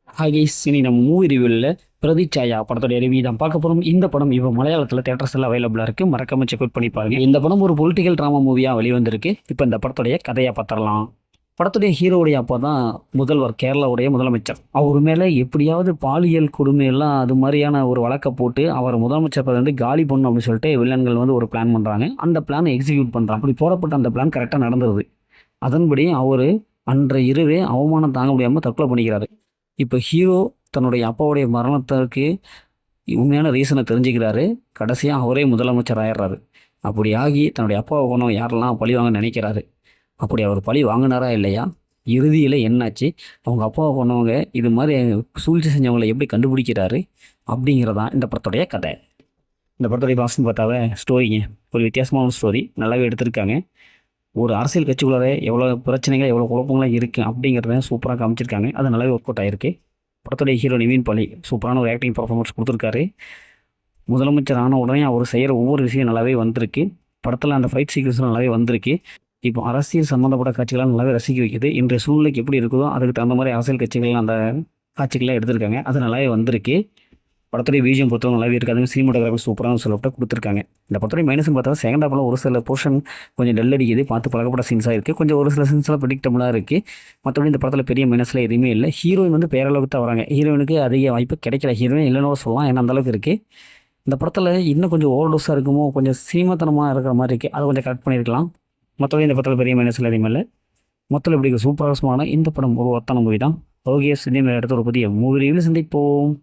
Hi இனி நம்ம movie ரிவ்யூவில் பிரதிச்சாயா படத்தோடைய ரிவ்யூ தான் பார்க்க போகிறோம். இந்த படம் இப்போ மலையாளத்தில் தேட்டர்ஸில் அவைலபிளாக இருக்குது. மறக்காம செக் அவுட் பண்ணி பாருங்க. இந்த படம் ஒரு பொலிட்டிக்கல் ட்ராமா மூவியாக வெளிவந்திருக்கு. இப்போ இந்த படத்துடைய கதையை பார்த்துடலாம். படத்துடைய ஹீரோவுடைய அப்பா தான் முதல்வர், கேரளாவுடைய முதலமைச்சர். அவர் மேலே எப்படியாவது பாலியல் கொடுமையெல்லாம் அது மாதிரியான ஒரு வழக்கை போட்டு அவர் முதலமைச்சர் வந்து காலி பண்ணணும் அப்படின்னு சொல்லிட்டு வில்லன்கள் வந்து ஒரு பிளான் பண்ணுறாங்க. அந்த பிளானை எக்ஸிக்யூட் பண்ணுறாங்க. அப்படி போடப்பட்ட அந்த பிளான் கரெக்டாக நடந்துருது. அதன்படி அவர் அன்றைய இரவே அவமானம் தாங்க முடியாமல் தற்கொலை பண்ணிக்கிறாரு. இப்போ ஹீரோ தன்னுடைய அப்பாவுடைய மரணத்திற்கு உண்மையான ரீசனை தெரிஞ்சுக்கிறாரு. கடைசியாக அவரே முதலமைச்சர் ஆயிடுறாரு. அப்படி ஆகி தன்னுடைய அப்பாவை கொண்டவங்க யாரெல்லாம் பழி வாங்க நினைக்கிறாரு. அப்படி அவர் பழி வாங்கினாரா இல்லையா? இறுதியில் என்னாச்சு? அவங்க அப்பாவை கொண்டவங்க இது மாதிரி சூழ்ச்சி செஞ்சவங்களை எப்படி கண்டுபிடிக்கிறாரு? அப்படிங்கிறதான் இந்த படத்துடைய கதை. இந்த படத்துடைய பாசம் பார்த்தாவே ஸ்டோரிங்க ஒரு வித்தியாசமான ஸ்டோரி, நல்லாவே எடுத்திருக்காங்க. ஒரு அரசியல் கட்சிக்குள்ளார எவ்வளோ பிரச்சனைகள், எவ்வளோ குழப்பங்கள்லாம் இருக்குது அப்படிங்கிறத சூப்பராக காமிச்சிருக்காங்க. அது நல்லாவே ஒர்க் அவுட் ஆகிருக்கு. படத்துடைய ஹீரோ நிவின் பாலி சூப்பரான ஒரு ஆக்டிங் பர்ஃபார்மன்ஸ் கொடுத்துருக்காரு. முதலமைச்சர் ஆன உடனே அவர் செய்கிற ஒவ்வொரு விஷயம் நல்லாவே வந்திருக்கு. படத்தில் அந்த ஃபைட் சீக்வன்ஸ்லாம் நல்லாவே வந்திருக்கு. இப்போ அரசியல் சம்மந்தப்பட்ட காட்சிகள்லாம் நல்லாவே ரசிக்க வைக்குது. இன்றைய சூழ்நிலைக்கு எப்படி இருக்குதோ அதுக்கு தகுந்த மாதிரி அரசியல் கட்சிகள்லாம் அந்த காட்சிகள்லாம் எடுத்திருக்காங்க. அது நல்லாவே வந்திருக்கு. படத்துடைய விஜயம் பொறுத்தவரை நல்லாவே இருக்குது. அதுவும் சினிமாட்டோகிராஃபி சூப்பரான சொல்லப்பட்ட கொடுத்துருக்காங்க. இந்த படத்துடைய மைனஸ்னு பார்த்தா செகண்ட் ஹாஃபில் ஒரு சில போர்ஷன் கொஞ்சம் டல் அடிக்குது. பார்த்து பழக்கப்பட்ட சீன்ஸாக இருக்குது. கொஞ்சம் ஒரு சில சீன்ஸ்லாம் ப்ரெடிக்டபுளாக இருக்குது. மற்றபடி இந்த படத்தில் பெரிய மைனஸில் எதுவுமே இல்லை. ஹீரோயின் வந்து பேரளவுக்கு தான் வராங்க. ஹீரோயினுக்கு அதிக வாய்ப்பு கிடைக்கல. ஹீரோயின் இல்லைன்னு சொல்லலாம். ஏன்னா அந்தளவுக்கு இருக்குது. இந்த படத்தில் இன்னும் கொஞ்சம் ஓவர் டோஸாக இருக்குமோ, கொஞ்சம் சினிமாத்தனமாக இருக்கிற மாதிரி இருக்குது. அதை கொஞ்சம் கரெக்ட் பண்ணியிருக்கலாம். மற்றபடி இந்த படத்தில் பெரிய மைனஸில் எதுவுமே இல்லை. மொத்தத்தில் இப்படி சூப்பரான இந்த படம் ஒரு ஒத்தான மூவி தான். ஓகே, சினிமா எடுத்து ஒரு புதிய மூவி ரிவ்யூவில் சந்திப்போம்.